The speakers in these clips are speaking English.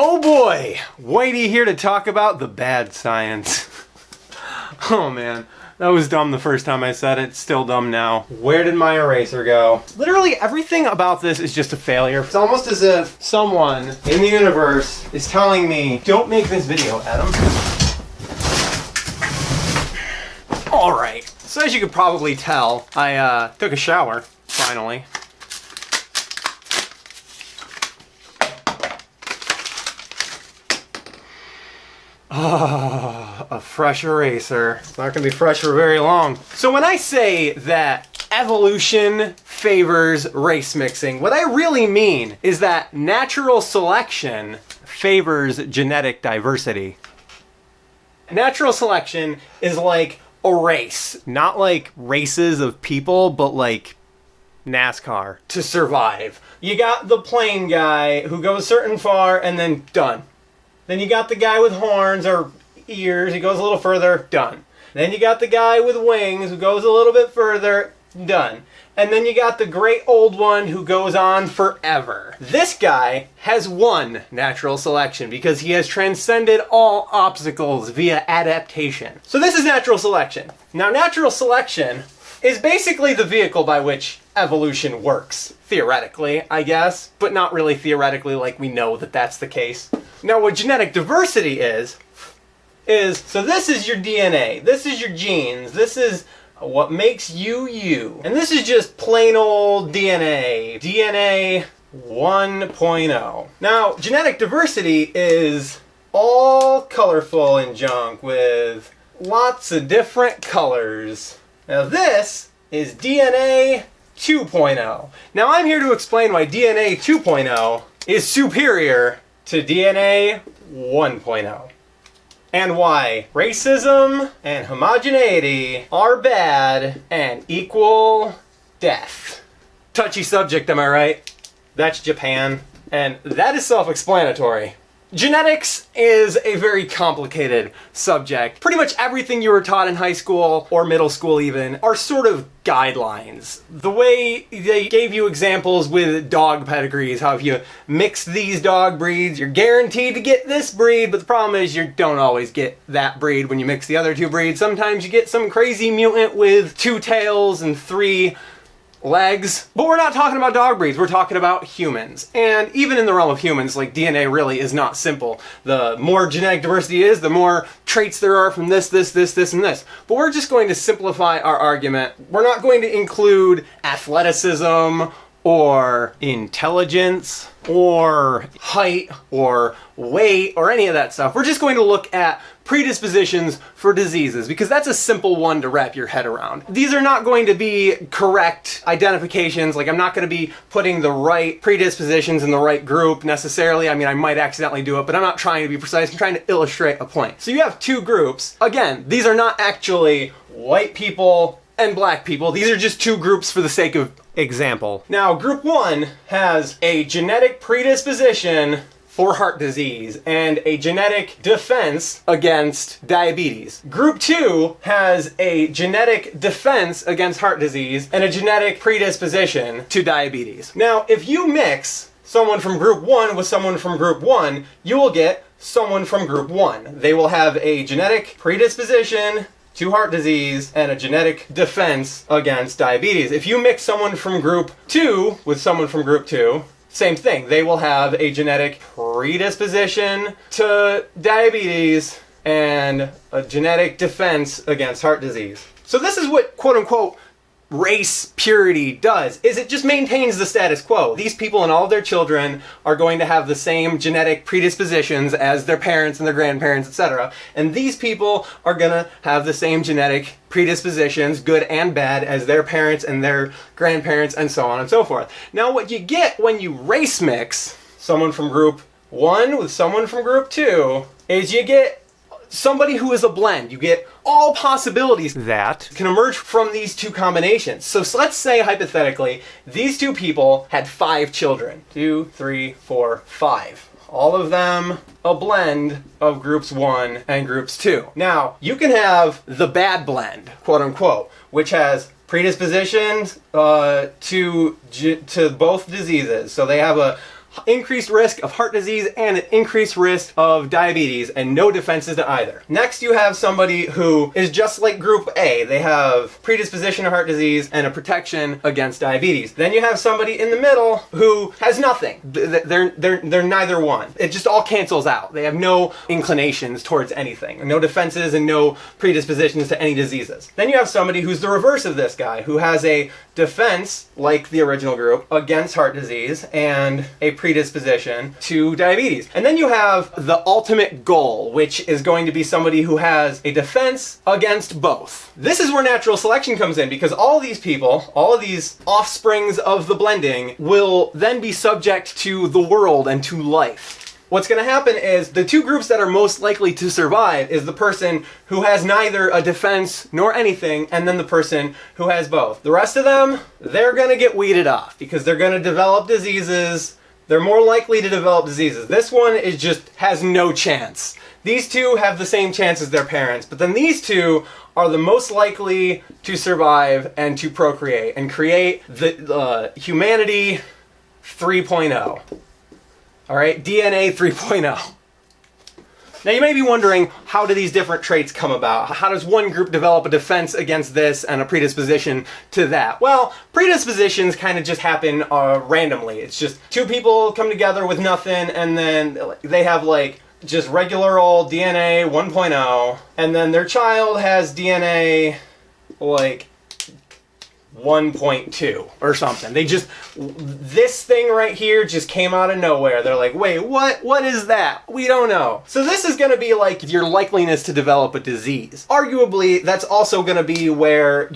Oh boy, Whitey here to talk about the bad science. Oh man, that was dumb the first time I said it, still dumb now. Where did my eraser go? Literally everything about this is just a failure. It's almost as if someone in the universe is telling me, don't make this video, Adam. Alright, so as you could probably tell, I took a shower, finally. A fresh eraser. It's not going to be fresh for very long. So when I say that evolution favors race mixing, what I really mean is that natural selection favors genetic diversity. Natural selection is like a race. Not like races of people, but like NASCAR. To survive. You got the plane guy who goes certain far and then done. Then you got the guy with horns or ears, he goes a little further, done. Then you got the guy with wings who goes a little bit further, done. And then you got the great old one who goes on forever. This guy has won natural selection because he has transcended all obstacles via adaptation. So this is natural selection. Now natural selection is basically the vehicle by which evolution works. Theoretically, I guess, but not really theoretically like we know that that's the case. Now what genetic diversity is, so this is your DNA, this is your genes, this is what makes you you. And this is just plain old DNA, DNA 1.0. Now genetic diversity is all colorful and junk with lots of different colors. Now this is DNA 2.0. Now I'm here to explain why DNA 2.0 is superior to DNA 1.0. And why racism and homogeneity are bad and equal death. Touchy subject, am I right? That's Japan. And that is self-explanatory. Genetics is a very complicated subject. Pretty much everything you were taught in high school, or middle school even, are sort of guidelines. The way they gave you examples with dog pedigrees, how if you mix these dog breeds, you're guaranteed to get this breed, but the problem is you don't always get that breed when you mix the other two breeds. Sometimes you get some crazy mutant with 2 tails and 3 legs. But we're not talking about dog breeds, we're talking about humans. And even in the realm of humans, like DNA really is not simple. The more genetic diversity is, the more traits there are from this, and this. But we're just going to simplify our argument. We're not going to include athleticism, or intelligence, or height, or weight, or any of that stuff. We're just going to look at predispositions for diseases, because that's a simple one to wrap your head around. These are not going to be correct identifications, like I'm not going to be putting the right predispositions in the right group necessarily. I mean, I might accidentally do it, but I'm not trying to be precise, I'm trying to illustrate a point. So you have 2 groups. Again, these are not actually white people and black people, these are just 2 groups for the sake of example. Now, group 1 has a genetic predisposition for heart disease and a genetic defense against diabetes. Group 2 has a genetic defense against heart disease and a genetic predisposition to diabetes. Now, if you mix someone from group 1 with someone from group 1, you will get someone from group 1. They will have a genetic predisposition to heart disease and a genetic defense against diabetes. If you mix someone from group 2 with someone from group 2, same thing. They will have a genetic predisposition to diabetes and a genetic defense against heart disease. So this is what quote-unquote race purity does, is it just maintains the status quo. These people and all of their children are going to have the same genetic predispositions as their parents and their grandparents, etc. And these people are gonna have the same genetic predispositions, good and bad, as their parents and their grandparents, and so on and so forth. Now what you get when you race mix someone from group 1 with someone from group 2 is you get somebody who is a blend. You get all possibilities that can emerge from these 2 combinations. So let's say, hypothetically, these 2 people had 5 children. 2, 3, 4, 5. All of them a blend of groups 1 and groups 2. Now, you can have the bad blend, quote unquote, which has predispositions to both diseases. So they have a increased risk of heart disease and an increased risk of diabetes, and no defenses to either. Next, you have somebody who is just like group A. They have predisposition to heart disease and a protection against diabetes. Then you have somebody in the middle who has nothing. They're neither one. It just all cancels out. They have no inclinations towards anything, no defenses and no predispositions to any diseases. Then you have somebody who's the reverse of this guy, who has a defense, like the original group, against heart disease and a predisposition to diabetes. And then you have the ultimate goal, which is going to be somebody who has a defense against both. This is where natural selection comes in, because all these people, all of these offsprings of the blending, will then be subject to the world and to life. What's going to happen is the two groups that are most likely to survive is the person who has neither a defense nor anything, and then the person who has both. The rest of them, they're going to get weeded off because they're going to develop diseases. They're more likely to develop diseases. This one is just has no chance. These two have the same chance as their parents, but then these two are the most likely to survive and to procreate and create the humanity 3.0. All right, DNA 3.0. Now you may be wondering, how do these different traits come about? How does one group develop a defense against this and a predisposition to that? Well, predispositions kind of just happen randomly. It's just two people come together with nothing, and then they have like just regular old DNA 1.0, and then their child has DNA like 1.2 or something. This thing right here just came out of nowhere. They're like, wait, what is that? We don't know. So this is going to be like your likeliness to develop a disease. Arguably, that's also going to be where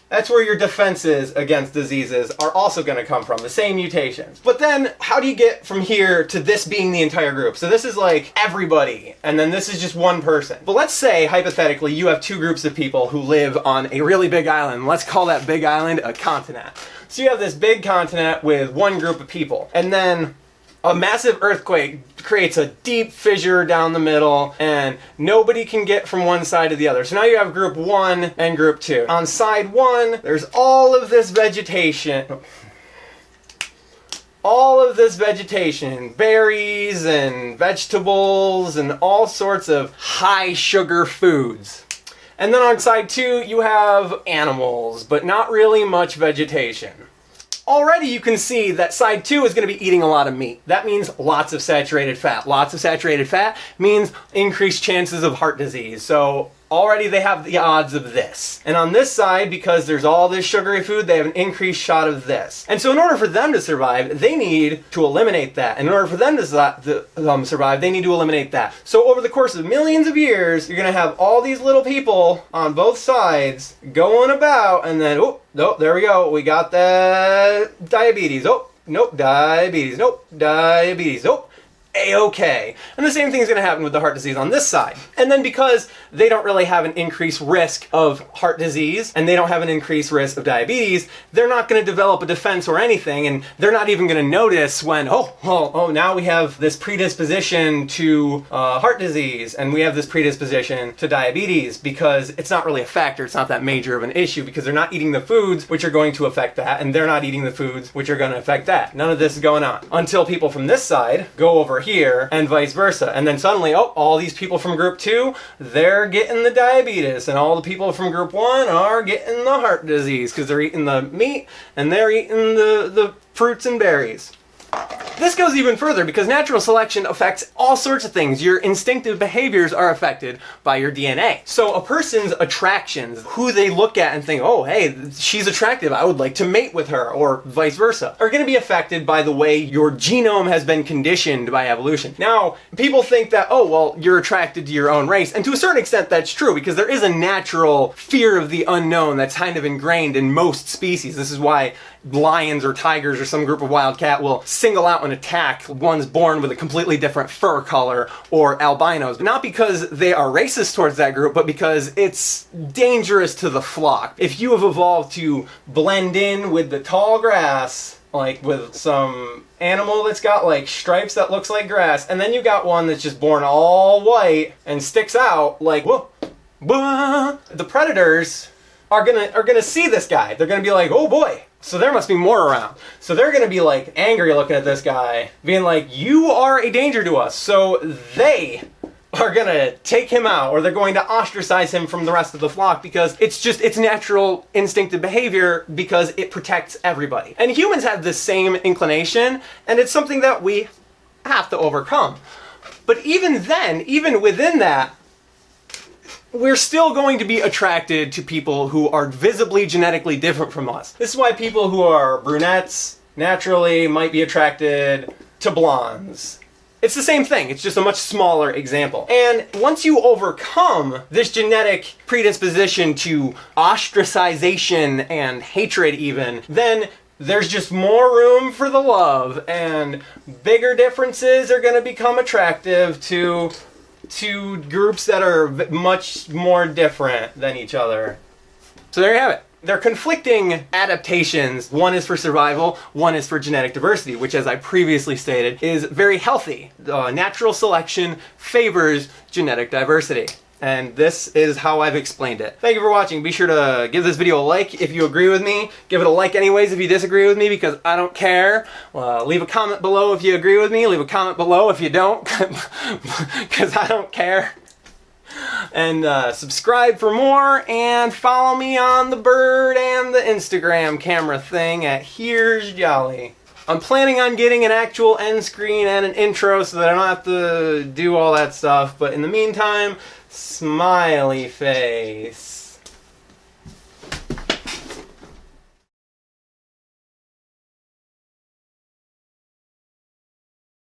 that's where your defenses against diseases are also going to come from, the same mutations. But then, how do you get from here to this being the entire group? So this is like everybody, and then this is just one person. But let's say, hypothetically, you have two groups of people who live on a really big island. Let's call that big island a continent. So you have this big continent with one group of people, and then a massive earthquake creates a deep fissure down the middle, and nobody can get from one side to the other. So now you have group 1 and group 2. On side 1, there's all of this vegetation. Berries and vegetables and all sorts of high sugar foods. And then on side 2, you have animals, but not really much vegetation. Already you can see that side 2 is going to be eating a lot of meat. That means lots of saturated fat. Lots of saturated fat means increased chances of heart disease. So already they have the odds of this. And on this side, because there's all this sugary food, they have an increased shot of this. And so in order for them to survive, they need to eliminate that. And in order for them to survive, they need to eliminate that. So over the course of millions of years, you're going to have all these little people on both sides going about, and then, oh, there we go. We got that diabetes. Oh, nope, diabetes. Nope, diabetes. Nope. A-okay. And the same thing is going to happen with the heart disease on this side. And then because they don't really have an increased risk of heart disease and they don't have an increased risk of diabetes, they're not going to develop a defense or anything, and they're not even going to notice when, now we have this predisposition to heart disease and we have this predisposition to diabetes, because it's not really a factor. It's not that major of an issue because they're not eating the foods which are going to affect that, and they're not eating the foods which are going to affect that. None of this is going on until people from this side go over here and vice versa, and then suddenly, all these people from group 2, they're getting the diabetes, and all the people from group 1 are getting the heart disease because they're eating the meat and they're eating the fruits and berries. This goes even further because natural selection affects all sorts of things. Your instinctive behaviors are affected by your DNA. So a person's attractions, who they look at and think, oh, hey, she's attractive, I would like to mate with her, or vice versa, are going to be affected by the way your genome has been conditioned by evolution. Now, people think that, oh, well, you're attracted to your own race. And to a certain extent, that's true, because there is a natural fear of the unknown that's kind of ingrained in most species. This is why lions or tigers or some group of wild cat will single out and attack ones born with a completely different fur color, or albinos. Not because they are racist towards that group, but because it's dangerous to the flock. If you have evolved to blend in with the tall grass, like with some animal that's got like stripes that looks like grass, and then you got one that's just born all white and sticks out like, whoa, whoa. The predators are gonna see this guy. They're gonna be like, oh boy, So there must be more around. So they're gonna be like angry looking at this guy, being like, you are a danger to us. So they are gonna take him out, or they're going to ostracize him from the rest of the flock, because it's natural instinctive behavior, because it protects everybody. And humans have this same inclination, and it's something that we have to overcome. But even then, even within that, we're still going to be attracted to people who are visibly genetically different from us. This is why people who are brunettes naturally might be attracted to blondes. It's the same thing, it's just a much smaller example. And once you overcome this genetic predisposition to ostracization and hatred even, then there's just more room for the love, and bigger differences are going to become attractive to groups that are much more different than each other. So there you have it. They're conflicting adaptations. One is for survival, one is for genetic diversity, which, as I previously stated, is very healthy. Natural selection favors genetic diversity. And this is how I've explained it. Thank you for watching. Be sure to give this video a like if you agree with me. Give it a like anyways if you disagree with me, because I don't care. Leave a comment below if you agree with me. Leave a comment below if you don't, because I don't care. And subscribe for more, and follow me on the bird and the Instagram camera thing at Here's Jolly. I'm planning on getting an actual end screen and an intro so that I don't have to do all that stuff, but in the meantime, smiley face.